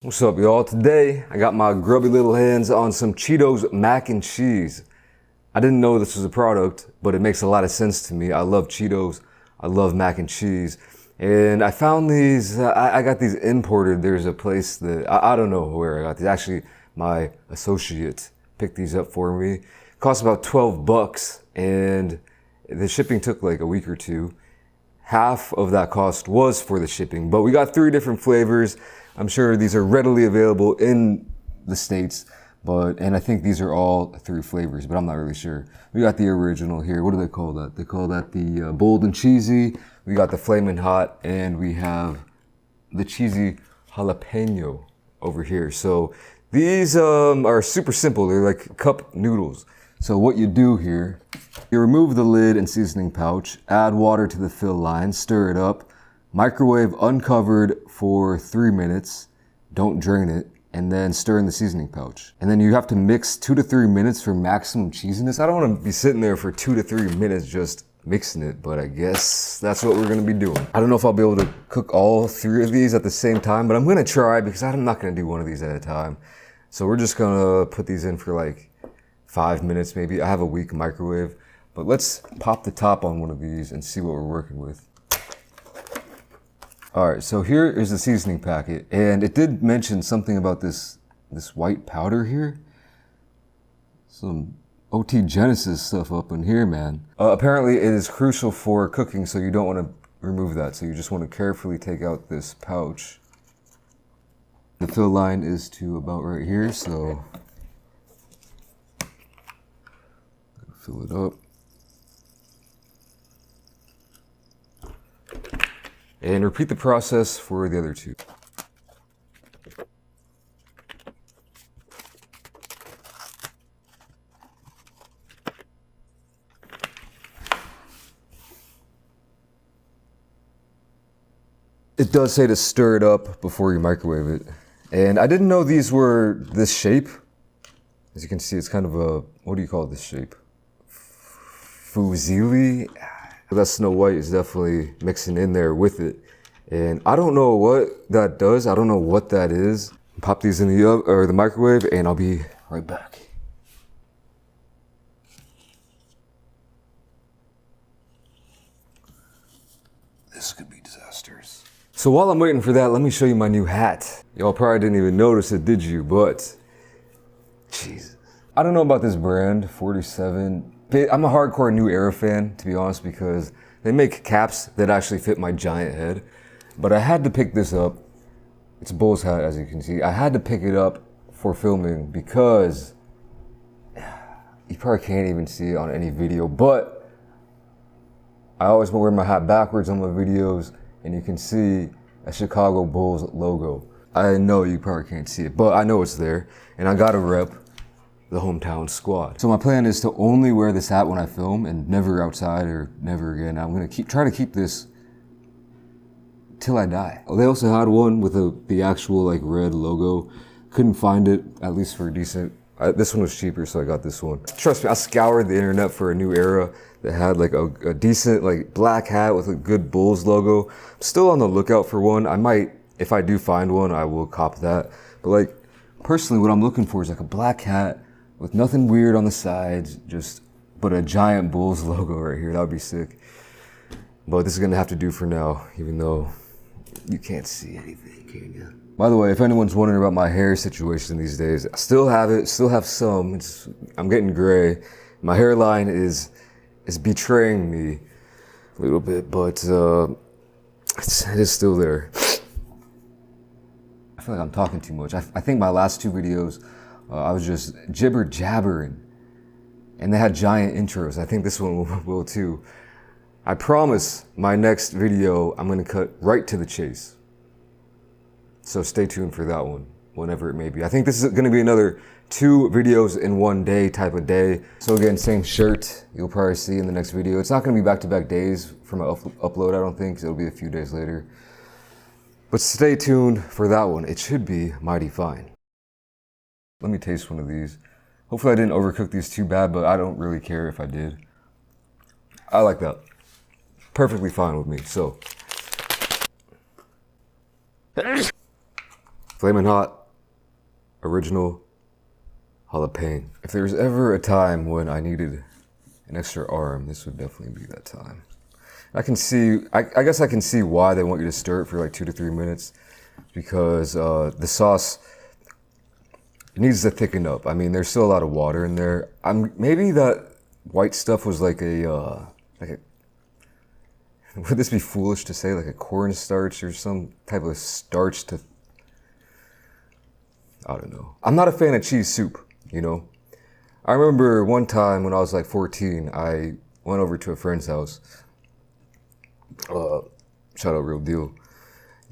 What's up, y'all? Today, I got my grubby little hands on some Cheetos Mac and Cheese. I didn't know this was a product, but it makes a lot of sense to me. I love Cheetos. I love mac and cheese. And I found these, I got these imported. There's a place that, I don't know where I got these. Actually, my associate picked these up for me. It cost about 12 bucks, and the shipping took like a week or two. Half of that cost was for the shipping, but we got 3 different flavors. I'm sure these are readily available in the States, and I think these are all 3 flavors, but I'm not really sure. We got the original here. What do they call that? They call that the bold and cheesy. We got the flamin' hot, and we have the cheesy jalapeno over here. So these are super simple. They're like cup noodles. So what you do here, you remove the lid and seasoning pouch, add water to the fill line, stir it up, microwave uncovered for 3 minutes, don't drain it, and then stir in the seasoning pouch. And then you have to mix 2 to 3 minutes for maximum cheesiness. I don't want to be sitting there for 2 to 3 minutes just mixing it, but I guess that's what we're going to be doing. I don't know if I'll be able to cook all 3 of these at the same time, but I'm going to try because I'm not going to do one of these at a time. So we're just going to put these in for like 5 minutes maybe. I have a weak microwave, but let's pop the top on one of these and see what we're working with. All right, so here is the seasoning packet, and it did mention something about this white powder here. Some OT Genesis stuff up in here, man. Apparently it is crucial for cooking, so you don't want to remove that. So you just want to carefully take out this pouch. The fill line is to about right here, so fill it up. And repeat the process for the other 2. It does say to stir it up before you microwave it. And I didn't know these were this shape. As you can see, it's kind of a, what do you call this shape? Fusilli? That Snow White is definitely mixing in there with it. And I don't know what that does. I don't know what that is. Pop these in the microwave, and I'll be right back. This could be disastrous. So while I'm waiting for that, let me show you my new hat. Y'all probably didn't even notice it, did you? But, Jesus. I don't know about this brand, 47. I'm a hardcore New Era fan, to be honest, because they make caps that actually fit my giant head. But I had to pick this up. It's a Bulls hat, as you can see. I had to pick it up for filming because you probably can't even see it on any video, but I always wear my hat backwards on my videos, and you can see a Chicago Bulls logo. I know you probably can't see it, but I know it's there, and I gotta rep the hometown squad. So my plan is to only wear this hat when I film and never outside or never again. I'm gonna try to keep this till I die. They also had one with the actual like red logo. Couldn't find it, at least for a decent. This one was cheaper, so I got this one. Trust me, I scoured the internet for a New Era that had like a decent like black hat with a good Bulls logo. I'm still on the lookout for one. I might, if I do find one, I will cop that. But like, personally, what I'm looking for is like a black hat with nothing weird on the sides, but a giant Bulls logo right here. That would be sick. But this is gonna have to do for now, even though you can't see anything, can you? By the way, if anyone's wondering about my hair situation these days, I still have it, still have some. I'm getting gray. My hairline is betraying me a little bit, but it is still there. I feel like I'm talking too much. I think my last 2 videos, I was just jibber jabbering, and they had giant intros. I think this one will too. I promise my next video, I'm gonna cut right to the chase. So stay tuned for that one, whenever it may be. I think this is gonna be another 2 videos in one day type of day. So again, same shirt, you'll probably see in the next video. It's not gonna be back-to-back days for my upload, I don't think. It'll be a few days later. But stay tuned for that one. It should be mighty fine. Let me taste one of these. Hopefully I didn't overcook these too bad, but I don't really care if I did. I like that. Perfectly fine with me, so. Flamin' Hot, original jalapeno. If there was ever a time when I needed an extra arm, this would definitely be that time. I can see, I guess I can see why they want you to stir it for like 2 to 3 minutes, because the sauce, it needs to thicken up. I mean, there's still a lot of water in there. Maybe that white stuff was like a, would this be foolish to say, like a cornstarch or some type of starch to, I don't know. I'm not a fan of cheese soup, you know? I remember one time when I was like 14, I went over to a friend's house. Shout out Real Deal.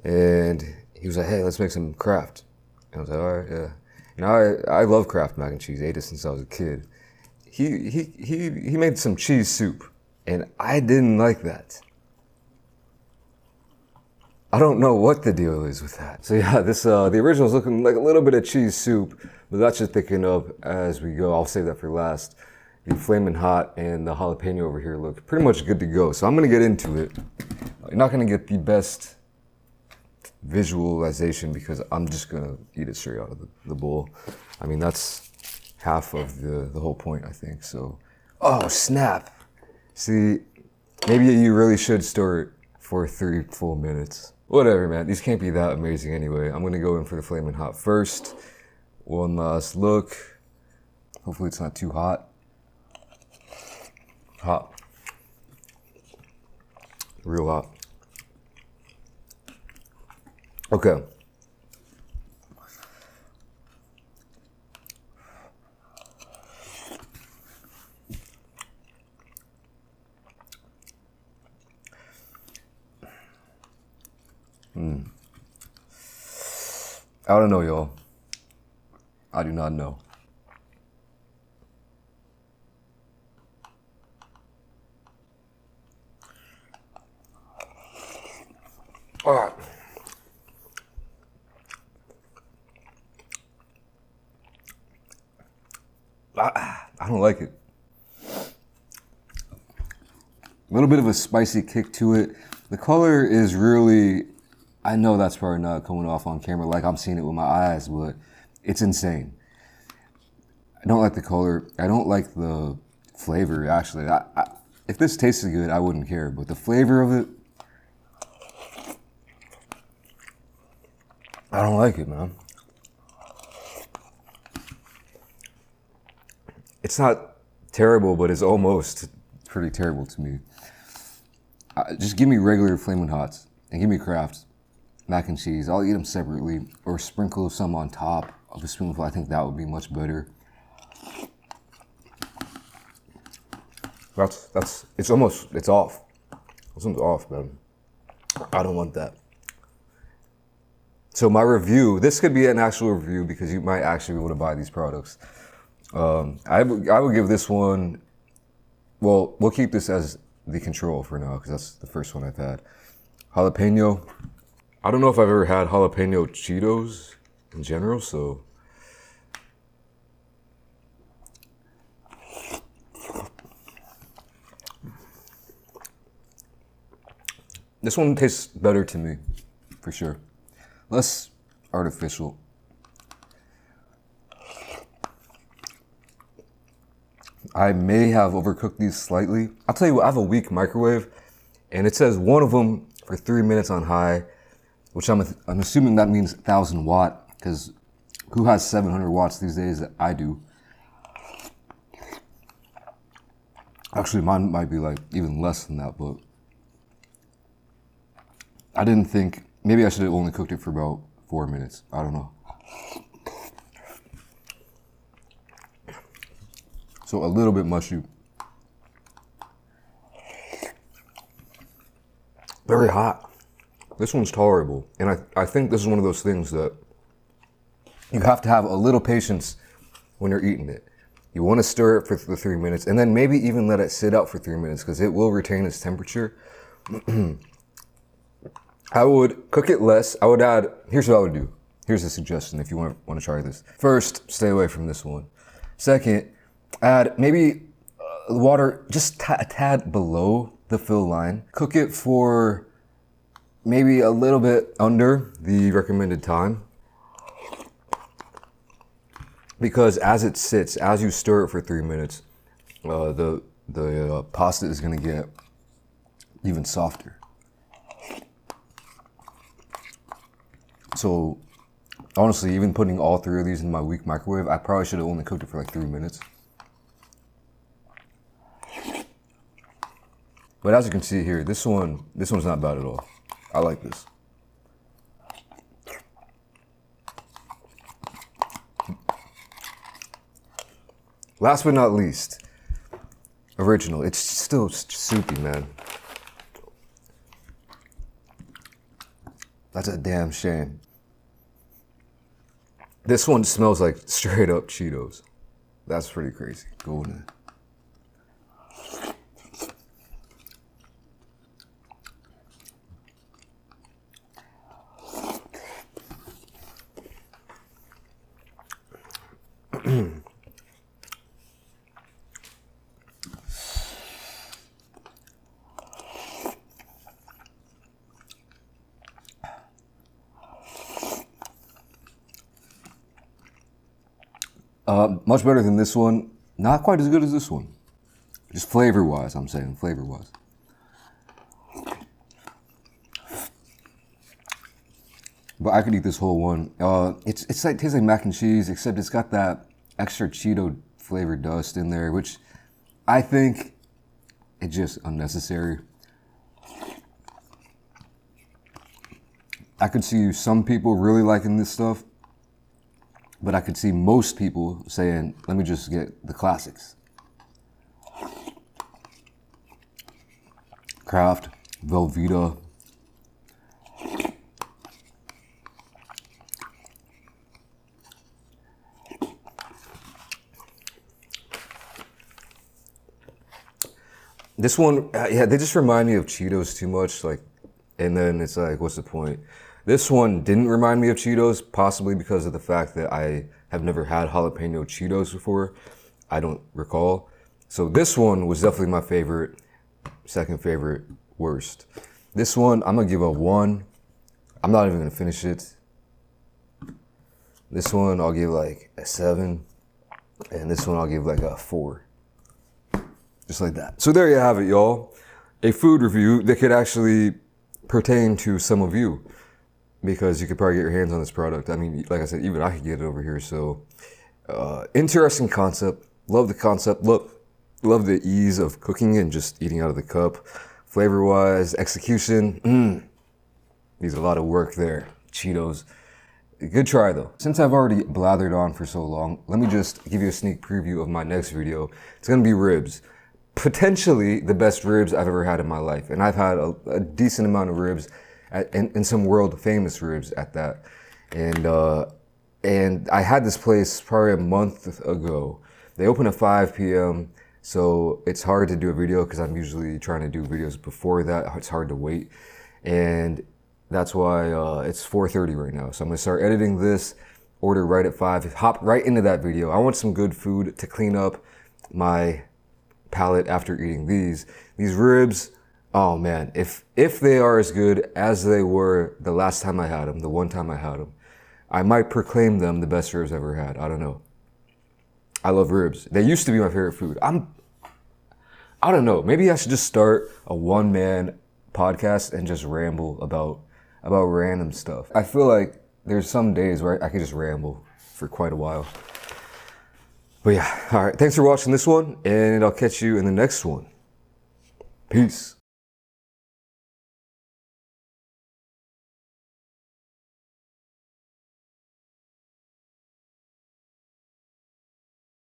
And he was like, hey, let's make some Kraft. And I was like, all right, yeah. You know, I love Kraft mac and cheese. Ate it since I was a kid. He made some cheese soup, and I didn't like that. I don't know what the deal is with that. So yeah, this the original is looking like a little bit of cheese soup, but that should thicken up as we go. I'll save that for last. The Flamin' Hot and the jalapeno over here look pretty much good to go. So I'm gonna get into it. You're not gonna get the best visualization because I'm just gonna eat it straight out of the bowl. I mean, that's half of the whole point, I think. So, oh snap. See, maybe you really should stir it for 3 full minutes. Whatever, man, these can't be that amazing anyway. I'm gonna go in for the Flamin' Hot first. One last look. Hopefully it's not too hot. Hot. Real hot. Okay. I don't know, y'all. I do not know. All right. I don't like it. A little bit of a spicy kick to it. The color is really, I know that's probably not coming off on camera like I'm seeing it with my eyes, but it's insane. I don't like the color. I don't like the flavor, actually. If this tasted good, I wouldn't care, but the flavor of it, I don't like it, man. It's not terrible, but it's almost pretty terrible to me. Just give me regular Flamin' Hots and give me Kraft mac and cheese. I'll eat them separately or sprinkle some on top of a spoonful. I think that would be much better. It's off. This one's off, man. I don't want that. So my review, this could be an actual review because you might actually be able to buy these products. I would give this one, well, we'll keep this as the control for now because that's the first one I've had. Jalapeno. I don't know if I've ever had jalapeno Cheetos in general, so. This one tastes better to me, for sure. Less artificial. I may have overcooked these slightly. I'll tell you what, I have a weak microwave, and it says one of them for 3 minutes on high, which I'm assuming that means 1,000 watt, because who has 700 watts these days? I do. Actually, mine might be like even less than that, but I didn't think, maybe I should have only cooked it for about 4 minutes. I don't know. So a little bit mushy. Very hot. This one's tolerable. And I think this is one of those things that you have to have a little patience when you're eating it. You want to stir it for the 3 minutes and then maybe even let it sit out for 3 minutes because it will retain its temperature. I would cook it less. I would add, here's what I would do. Here's a suggestion if you want to try this. First, stay away from this one. Second, add maybe water just a tad below the fill line. Cook it for maybe a little bit under the recommended time. because as it sits, as you stir it for 3 minutes, the pasta is gonna get even softer. So honestly, even putting all 3 of these in my weak microwave, I probably should have only cooked it for like 3 minutes. But as you can see here, this one's not bad at all. I like this. Last but not least, original. It's still soupy, man. That's a damn shame. This one smells like straight up Cheetos. That's pretty crazy. Go in there. Much better than this one. Not quite as good as this one. Just flavor-wise, I'm saying, flavor-wise. But I could eat this whole one. It's like, tastes like mac and cheese, except it's got that extra Cheeto flavored dust in there, which I think it's just unnecessary. I could see some people really liking this stuff, but I could see most people saying, let me just get the classics. Kraft, Velveeta. This one, yeah, they just remind me of Cheetos too much, like, and then it's like, what's the point? This one didn't remind me of Cheetos, possibly because of the fact that I have never had jalapeno Cheetos before. I don't recall. So this one was definitely my favorite, second favorite, worst. This one, I'm gonna give a 1. I'm not even gonna finish it. This one, I'll give like a 7. And this one, I'll give like a 4. Just like that. So there you have it, y'all. A food review that could actually pertain to some of you, because you could probably get your hands on this product. I mean, like I said, even I could get it over here. So interesting concept. Love the concept. Love the ease of cooking and just eating out of the cup. Flavor-wise, execution, needs a lot of work there. Cheetos. Good try though. Since I've already blathered on for so long, let me just give you a sneak preview of my next video. It's gonna be ribs. Potentially the best ribs I've ever had in my life. And I've had a decent amount of ribs, and some world famous ribs at that. And I had this place probably a month ago. They open at 5 p.m. So it's hard to do a video because I'm usually trying to do videos before that. It's hard to wait. And that's why it's 4:30 right now. So I'm gonna start editing this, order right at 5, hop right into that video. I want some good food to clean up my palate after eating these ribs. Oh man, if they are as good as they were the last time I had them, the one time I had them, I might proclaim them the best ribs I've ever had. I don't know. I love ribs. They used to be my favorite food. I don't know. Maybe I should just start a one-man podcast and just ramble about random stuff. I feel like there's some days where I could just ramble for quite a while. But yeah, all right. Thanks for watching this one, and I'll catch you in the next one. Peace.